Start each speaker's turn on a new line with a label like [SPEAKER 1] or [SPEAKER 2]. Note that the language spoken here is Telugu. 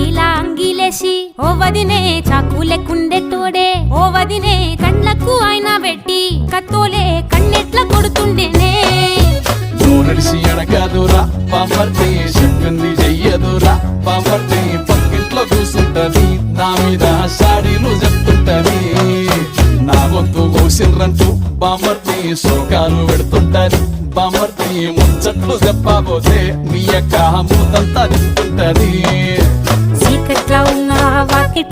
[SPEAKER 1] ఇలా అంగిలేసి ఓ వదినే చాకులెక్కుండే తోడే ఓ వదినే కండ్లకు అయినా పెట్టి కత్తోలే కన్నెట్ల కొడుతుండేనే
[SPEAKER 2] నడిసి అడగదురా పాపర్తి చెప్పింది చెయ్యదురా పాపర్తి పక్కింట్లో కూర్చుంటది నా మీద సాడీలు చెప్తుంటది నా గొంతు కోసిర్రంటూ బామర్తి శోకాలు పెడుతుంటది బామర్తి ముచ్చట్లు చెప్పబోతే మీ యొక్క మూతంతా చెప్తుంటది
[SPEAKER 1] చీకట్లా ఉన్న వాకిట్ల